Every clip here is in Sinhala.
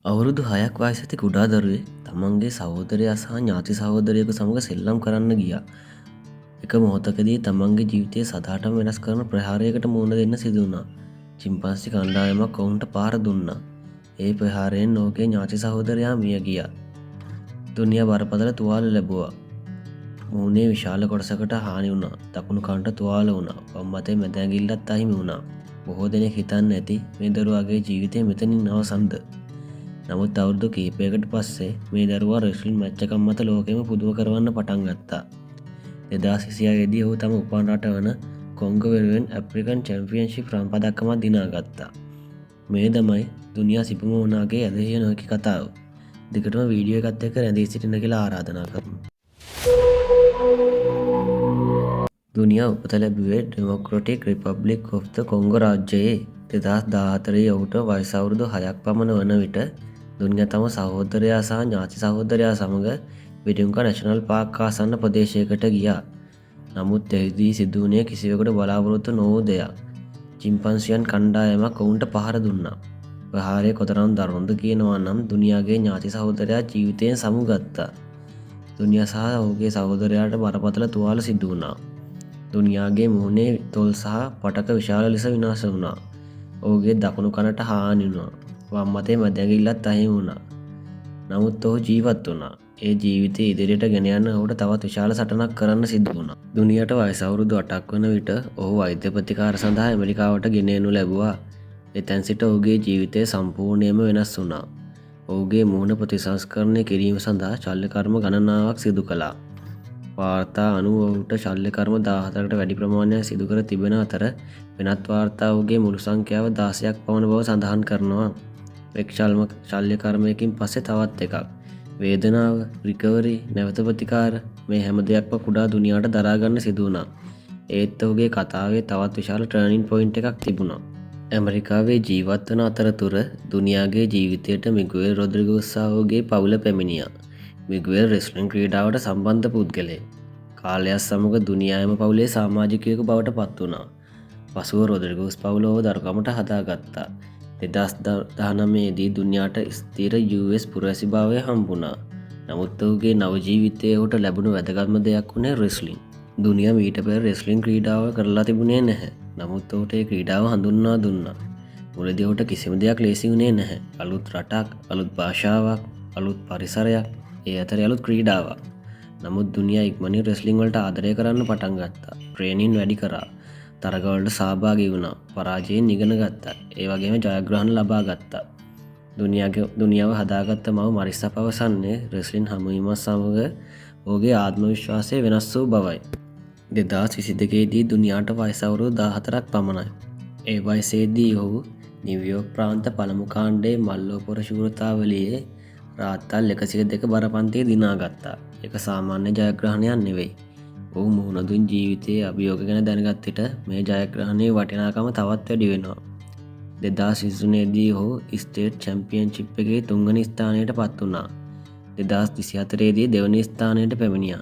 අවුරුදු 6ක් වයස ඇති කුඩා දරුවෙක් තමන්ගේ සහෝදරයා සහ ඥාති සහෝදරයෙකු සමග සෙල්ලම් කරන්න ගියා. එක මොහොතකදී තමන්ගේ ජීවිතය සදාටම වෙනස් කරන ප්‍රහාරයකට මුහුණ දෙන්න සිදු වුණා. චිම්පන්සි කණ්ඩායමක් ඔවුන්ට පාර දුන්නා. ඒ ප්‍රහාරයෙන් ඔහුගේ ඥාති සහෝදරයා මිය ගියා. දුනියා බරපතල තුවාල ලැබුවා. මුහුණේ විශාල කොටසකට හානි වුණා. දකුණු කනට තුවාල වුණා. වම් අතේ මැද ඇඟිල්ලත් අහිමි වුණා. බොහෝ දෙනෙක් හිතන්නේ නැති මේ දරුවාගේ ජීවිතය මෙතනින් අවසන්ද. නමුත් අවුරුදු කීපයකට පස්සේ මේ දරුවා රෙස්ලින් මැච් එකක් මත ලෝකෙම පුදුම කරවන්න පටන් ගත්තා. 2026 දී ඔහු තම උපන් රට වන කොංගෝ වෙනුවෙන් ඇෆ්‍රිකන් චැම්පියන්ෂිප් රන් පදක්කමක් දිනා ගත්තා. මේ තමයි දුනියා සිපුම වුණාගේ ඇදහිය නොහැකි කතාව. දිගටම වීඩියෝ එකත් එක්ක රැඳී සිටින්න කියලා ආරාධනා කරමු. දුනියා උපත ලැබුවේ democratic republic of the Congo රාජ්‍යයේ 2014 ඔහුට වයස අවුරුදු 6ක් පමණ වන විට දුනියා තම සහෝදරයා සහ ඥාති සහෝදරයා සමග විඩුංකා නැෂනල් පාර්ක් ආසන්න ප්‍රදේශයකට ගියා. නමුත් එහිදී සිදු වුණේ කිසිවෙකුට බලාපොරොත්තු නොවූ දෙයක්. චිම්පන්සියන් කණ්ඩායමක් ඔවුන්ට පහර දුන්නා. ප්‍රහාරය කොතරම් දරුණුද කියනවා නම් දුනියාගේ ඥාති සහෝදරයා ජීවිතයෙන් සමුගත්තා. දුනියා සහ ඔහුගේ සහෝදරයාට බරපතල තුවාල සිදු වුණා. දුනියාගේ මුහුණේ තොල් සහ පටක විශාල ලෙස විනාශ වුණා. ඔහුගේ දකුණු කනට හානි වුණා. වම් අතේ මැද ඇඟිල්ලත් අහිමි වුණා. නමුත් ඔහු ජීවත් වුණා. ඒ ජීවිතය ඉදිරියට ගෙන යන්න ඔහුට තවත් විශාල සටනක් කරන්න සිදු වුණා. දුනියට වයස අවුරුදු 8ක් වන විට ඔහු වෛද්‍ය ප්‍රතිකාර සඳහා ඇමරිකාවට ගෙන එනු ලැබුවා. එතැන් සිට ඔහුගේ ජීවිතය සම්පූර්ණයෙන්ම වෙනස් වුණා. ඔහුගේ මුහුණ ප්‍රතිසංස්කරණය කිරීම සඳහා ශල්‍ය කර්ම ගණනාවක් සිදු කළා. වාර්තා අනුව ඔහුට ශල්‍ය කර්ම 14කට වැඩි ප්‍රමාණයක් සිදු කර තිබෙන අතර වෙනත් වාර්තා ඔහුගේ මුළු සංඛ්‍යාව 16ක් පමණ බව සඳහන් කරනවා. එක් ශල්‍ය කර්මයකින් පස්සේ තවත් එකක්. වේදනාව, රිකවරි, නැවත ප්‍රතිකාර මේ හැම දෙයක්ම කුඩා දුනියාට දරාගන්න සිදු වුණා. ඒත් ඔහුගේ කතාවේ තවත් විශාල ටර්නින් පොයින්ට් එකක් තිබුණා. ඇමරිකාවේ ජීවත් වන අතරතුර දුනියාගේ ජීවිතයට මිගුවෙල් රොද්රිගස් සහ ඔහුගේ පවුල පැමිණියා. මිගුවෙල් රෙස්ලින් ක්‍රීඩාවට සම්බන්ධ පුද්ගලයෙක්. කාලයක් සමග දුනියාම පවුලේ සමාජිකයෙකු බවට පත් වුණා. පසුව රොද්රිගස් පවුල ඔහු දරුකමට හදාගත්තා. 2019 දී දුනියාට ස්ථිර US පුරවැසිභාවය හම්බුණා. නමුත් ඔහුගේ නව ජීවිතයේ ඔහුට ලැබුණු වැදගත්ම දෙයක් වුණේ රෙස්ලින්. දුනියා මීට පෙර රෙස්ලින් ක්‍රීඩාව කරලා තිබුණේ නැහැ. නමුත් ඔහුට ඒ ක්‍රීඩාව හඳුන්වා දුන්නා. මුලදී ඔහුට කිසිම දෙයක් ලේසි වුණේ නැහැ. අලුත් රටක්, අලුත් භාෂාවක්, අලුත් පරිසරයක්, ඒ අතරේ අලුත් ක්‍රීඩාවක්. නමුත් දුනියා ඉක්මනින් රෙස්ලින් වලට ආදරය කරන්න පටන් ගත්තා. ට්‍රේනින් වැඩි කරා. තරගවලට සහභාගී වුණා. පරාජයෙන් ඉගෙන ගත්තා. ඒ වගේම ජයග්‍රහණ ලබා ගත්තා. දුනියාව හදාගත්ත මව මරිස්සා පවසන්නේ රෙස්ලින් හමුවීමත් සමග ඔහුගේ ආත්ම විශ්වාසය වෙනස් වූ බවයි. 2022 දී දුනියාට වයස අවුරුදු 14ක් පමණයි. ඒ වයසේදී ඔහු නිව්යෝර්ක් ප්‍රාන්ත පළමු කාණ්ඩයේ මල්ලෝපොර ශූරතාවලියේ රාත්තල් 102 බරපන්තිය දිනා ගත්තා. ඒක සාමාන්‍ය ජයග්‍රහණයක් නෙවෙයි. ඔහු මුහුණ දුන් ජීවිතයේ අභියෝග ගැන දැනගත් විට මේ ජයග්‍රහණයේ වටිනාකම තවත් වැඩි වෙනවා. 2023 දී ඔහු ස්ටේට් චැම්පියන්ෂිප් එකේ 3 වෙනි ස්ථානයට පත් වුණා. 2024 දී දෙවැනි ස්ථානයට පැමිණියා.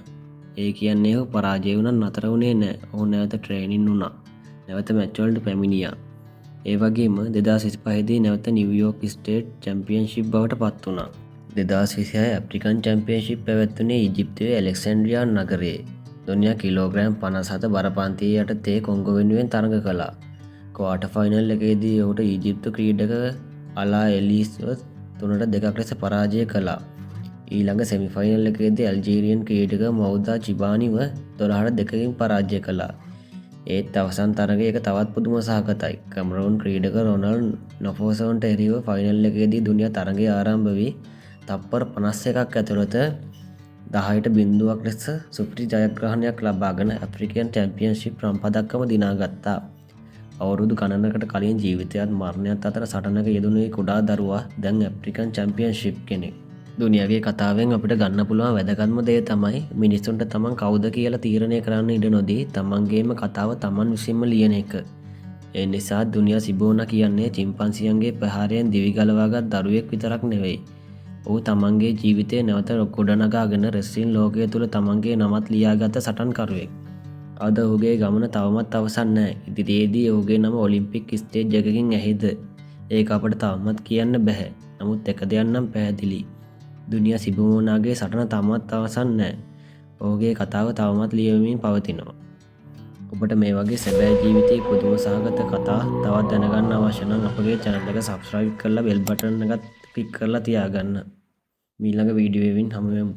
ඒ කියන්නේ ඔහු පරාජය වුණත් නතර වුණේ නැහැ. ඔහු නැවත ට්‍රේනින් වුණා. නැවත මැච් වලට පැමිණියා. ඒ වගේම 2025 දී නැවත නිව්යෝර්ක් ස්ටේට් චැම්පියන්ෂිප් බවට පත් වුණා. 2026 ඇෆ්‍රිකන් චැම්පියන්ෂිප් පැවැත්වුණේ ඊජිප්තුවේ ඇලෙක්සැන්ඩ්‍රියා නගරයේ. දුනියා කිලෝග්‍රෑම් 57 බරපන්තිය යටතේ කොංගෝ වෙනුවෙන් තරඟ කළා. ක්වාටර් ෆයිනල් එකේදී ඔහුට ඊජිප්තු ක්‍රීඩක අලා එලිස්වත් 3-2 ලෙස පරාජය කළා. ඊළඟ සෙමිෆයිනල් එකේදී ඇල්ජීරියන් ක්‍රීඩක මෞදා චිබානිව 12-2කින් පරාජය කළා. ඒත් අවසන් තරගය එක තවත් පුදුම සහගතයි. කැමරූන් ක්‍රීඩක රොනල්ඩ් නොෆෝසොන්ට එරෙහිව ෆයිනල් එකේදී දුනියා තරගය ආරම්භ වී තප්පර 51ක් ඇතුළත 10-0 ලෙස සුපිරි ජයග්‍රහණයක් ලබාගෙන ඇෆ්‍රිකන් චැම්පියන්ෂිප් රන් පදක්කම දිනා ගත්තා. අවුරුදු ගණනකට කලින් ජීවිතයත් මරණයත් අතර සටනක යෙදුණු කුඩා දරුවා දැන් ඇෆ්‍රිකන් චැම්පියන්ෂිප් කෙනෙක්. දුනියාගේ කතාවෙන් අපිට ගන්න පුළුවන් වැදගත්ම දේ තමයි මිනිසුන්ට තමන් කවුද කියලා තීරණය කරන්න ඉඩ නොදී තමන්ගේම කතාව තමන් විසින්ම ලියන එක. ඒ නිසා දුනියා සිබෝනා කියන්නේ චිම්පන්සියන්ගේ ප්‍රහාරයෙන් දිවි ගලවාගත් දරුවෙක් විතරක් නෙවෙයි. ඔහු තමන්ගේ ජීවිතය නැවත ගොඩනගාගෙන රෙස්ලින් ලෝකය තුළ තමන්ගේ නමත් ලියාගත්ත සටන්කරුවෙක්. අද ඔහුගේ ගමන තවමත් අවසන් නැහැ. ඉදිරියේදී ඔහුගේ නම ඔලිම්පික් ස්ටේජ් එකකින් ඇහිද? ඒක අපට තවමත් කියන්න බැහැ. නමුත් එක දෙයක් නම් පැහැදිලි. දුනියා සිබුමෝනාගේ සටන තමත් අවසන් නෑ. ඔහුගේ කතාව තවමත් ලියවමින් පවතිනවා. ඔබට මේ වගේ සැබෑ ජීවිතයේ පුදුම සහගත කතා තවත් දැනගන්න අවශ්‍ය නම් අපගේ channel එක subscribe කරලා bell button එකත් click කරලා තියාගන්න. මීළඟ වීඩියෝවෙන් හමු වෙමු.